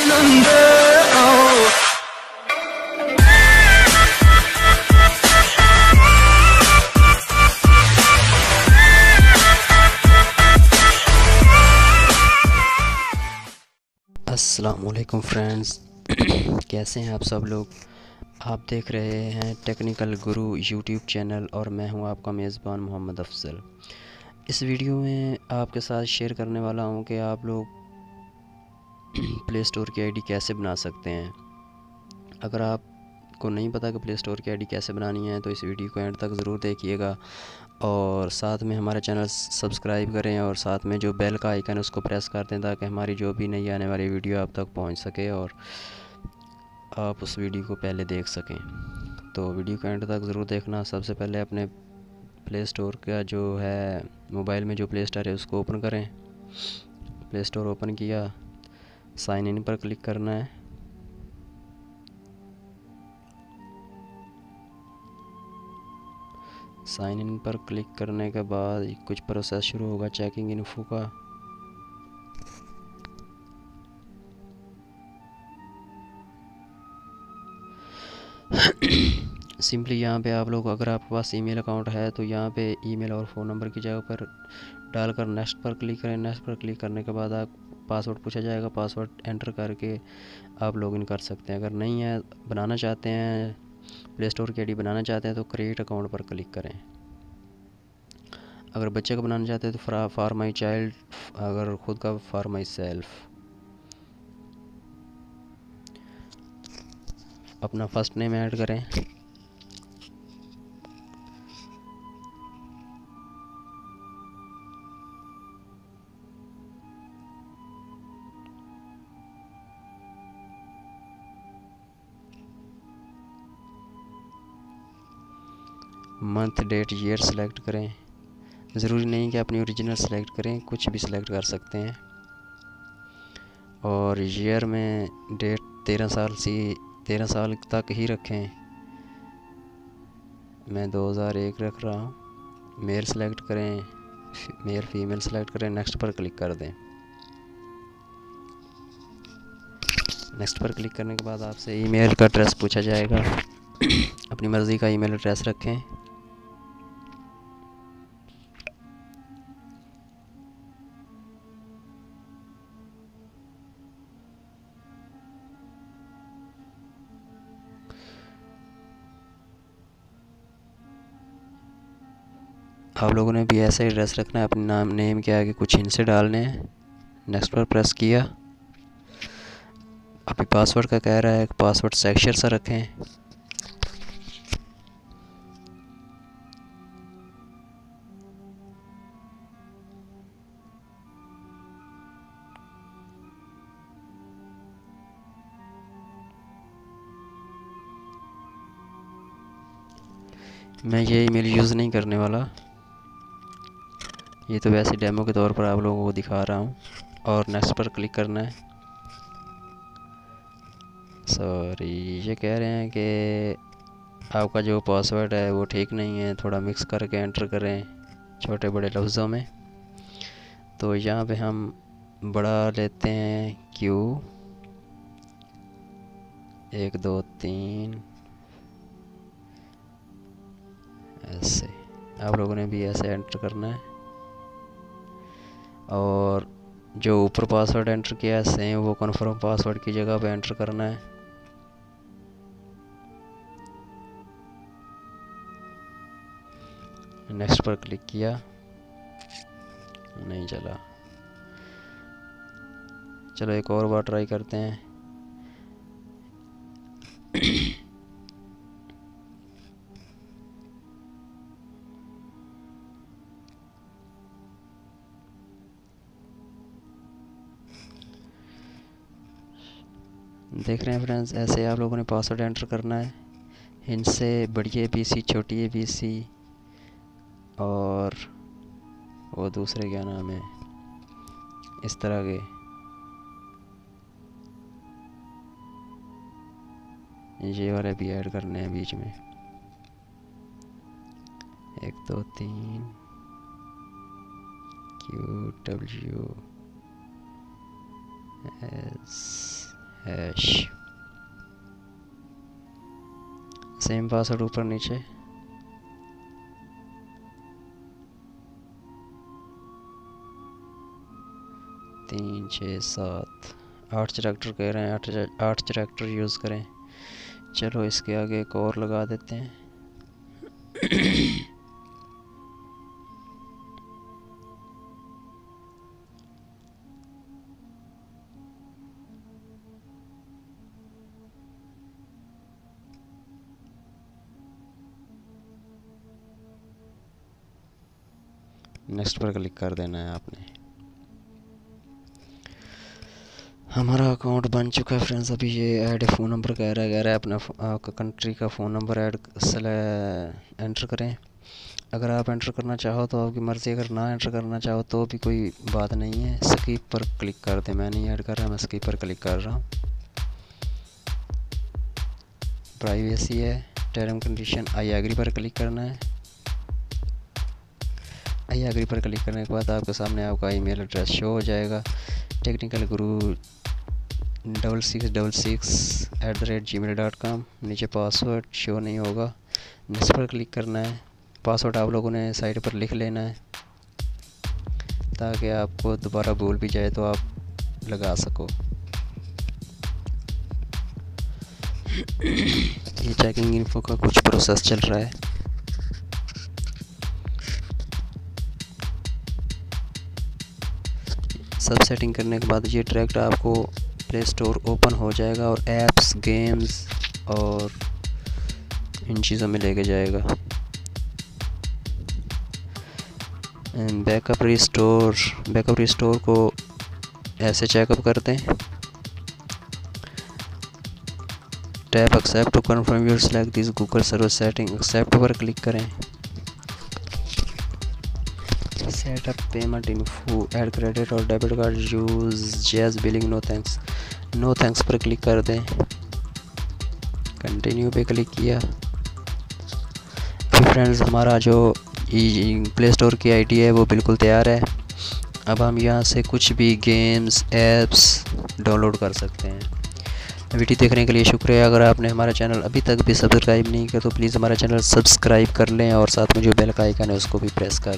अस्सलामुअलैकुम फ्रेंड्स, कैसे हैं आप सब लोग। आप देख रहे हैं टेक्निकल गुरु यूट्यूब चैनल और मैं हूं आपका मेज़बान मोहम्मद अफजल। इस वीडियो में आपके साथ शेयर करने वाला हूं कि आप लोग प्ले स्टोर की आईडी कैसे बना सकते हैं। अगर आपको नहीं पता कि प्ले स्टोर की आईडी कैसे बनानी है तो इस वीडियो को एंड तक ज़रूर देखिएगा और साथ में हमारा चैनल सब्सक्राइब करें और साथ में जो बेल का आइकन है उसको प्रेस कर दें ताकि हमारी जो भी नई आने वाली वीडियो आप तक पहुंच सके और आप उस वीडियो को पहले देख सकें। तो वीडियो को एंड तक ज़रूर देखना। सबसे पहले अपने प्ले स्टोर का जो है मोबाइल में जो प्ले स्टोर है उसको ओपन करें। प्ले स्टोर ओपन किया, साइन इन पर क्लिक करना है। साइन इन पर क्लिक करने के बाद कुछ प्रोसेस शुरू होगा चेकिंग इन्फो का। सिंपली यहाँ पे आप लोग, अगर आपके पास ईमेल अकाउंट है तो यहाँ पे ईमेल और फ़ोन नंबर की जगह पर डालकर नेक्स्ट पर क्लिक करें। नेक्स्ट पर क्लिक करने के बाद आप पासवर्ड पूछा जाएगा, पासवर्ड एंटर करके आप लॉगिन कर सकते हैं। अगर नहीं है, बनाना चाहते हैं, प्ले स्टोर की आईडी बनाना चाहते हैं तो क्रिएट अकाउंट पर क्लिक करें। अगर बच्चे का बनाना चाहते हैं तो फॉर माई चाइल्ड, अगर खुद का फॉर माई सेल्फ। अपना फर्स्ट नेम ऐड करें। मंथ डेट ईयर सेलेक्ट करें। ज़रूरी नहीं कि अपनी ओरिजिनल सेलेक्ट करें, कुछ भी सिलेक्ट कर सकते हैं। और ईयर में डेट 13 साल तक ही रखें। मैं 2001 रख रहा हूँ। मेल सेलेक्ट करें, मेल फीमेल सेलेक्ट करें, नेक्स्ट पर क्लिक कर दें। नेक्स्ट पर क्लिक करने के बाद आपसे ईमेल का एड्रेस पूछा जाएगा। अपनी मर्ज़ी का ईमेल एड्रेस रखें। आप लोगों ने भी ऐसा ही एड्रेस रखना है। अपने नाम नेम के आगे कुछ हिंसे डालने हैं। नेक्स्ट पर प्रेस किया। अभी पासवर्ड का कह रहा है, पासवर्ड सेक्शन सा रखें। मैं ये ईमेल यूज़ नहीं करने वाला, ये तो वैसे डेमो के तौर पर आप लोगों को दिखा रहा हूँ। और नेक्स्ट पर क्लिक करना है। सॉरी, ये कह रहे हैं कि आपका जो पासवर्ड है वो ठीक नहीं है, थोड़ा मिक्स करके एंटर करें छोटे बड़े लफ्ज़ों में। तो यहाँ पे हम बड़ा लेते हैं Q 1 2 3, ऐसे आप लोगों ने भी ऐसे एंटर करना है। और जो ऊपर पासवर्ड एंटर किया है सेम वो कन्फर्म पासवर्ड की जगह पे एंटर करना है। नेक्स्ट पर क्लिक किया, नहीं चला। चलो एक और बार ट्राई करते हैं। देख रहे हैं फ्रेंड्स, ऐसे आप लोगों ने पासवर्ड एंटर करना है। इनसे बड़ी ABC, छोटी ABC और वो दूसरे क्या नाम है, इस तरह के ये वाले भी ऐड करने हैं बीच में। 1 2 3 QWS हैश, सेम पासवर्ड ऊपर नीचे। तीन छः सात 8 कैरेक्टर कह रहे हैं, 8 कैरेक्टर यूज़ करें। चलो इसके आगे एक और लगा देते हैं। नेक्स्ट पर क्लिक कर देना है आपने। हमारा अकाउंट बन चुका है फ्रेंड्स। अभी ये ऐड फ़ोन नंबर कह रहा है अपना कंट्री का फ़ोन नंबर ऐड एंटर करें। अगर आप एंटर करना चाहो तो आपकी मर्ज़ी, अगर ना एंटर करना चाहो तो भी कोई बात नहीं है। स्किप पर क्लिक कर दें। मैं नहीं ऐड कर रहा, मैं स्किप पर क्लिक कर रहा हूँ। प्राइवेसी है, टर्म कंडीशन, आई एग्री पर क्लिक करना है। आई एग्री पर क्लिक करने के बाद आपके सामने आपका ईमेल एड्रेस शो हो जाएगा, technicalguru6666@gmail.com। नीचे पासवर्ड शो नहीं होगा, नेक्स्ट पर क्लिक करना है। पासवर्ड आप लोगों ने साइड पर लिख लेना है ताकि आपको दोबारा भूल भी जाए तो आप लगा सको। ये चेकिंग इन्फो का कुछ प्रोसेस चल रहा है। सब सेटिंग करने के बाद ये डायरेक्ट आपको प्ले स्टोर ओपन हो जाएगा और ऐप्स, गेम्स और इन चीज़ों में लेके जाएगा। बैकअप रिस्टोर को ऐसे चेकअप करते हैं। Tap accept to confirm your select this Google service setting. Accept पर क्लिक करें। Set up payment info, add credit और debit card, use Jazz billing, no thanks पर क्लिक कर दें। कंटिन्यू पे क्लिक किया। तो फ्रेंड्स हमारा जो प्ले स्टोर की आईडी है वो बिल्कुल तैयार है। अब हम यहाँ से कुछ भी गेम्स, ऐप्स डाउनलोड कर सकते हैं। वीडियो देखने के लिए शुक्रिया। अगर आपने हमारा चैनल अभी तक भी सब्सक्राइब नहीं किया तो प्लीज़ हमारा चैनल सब्सक्राइब कर लें और साथ में जो बेल का आइकन है उसको भी प्रेस कर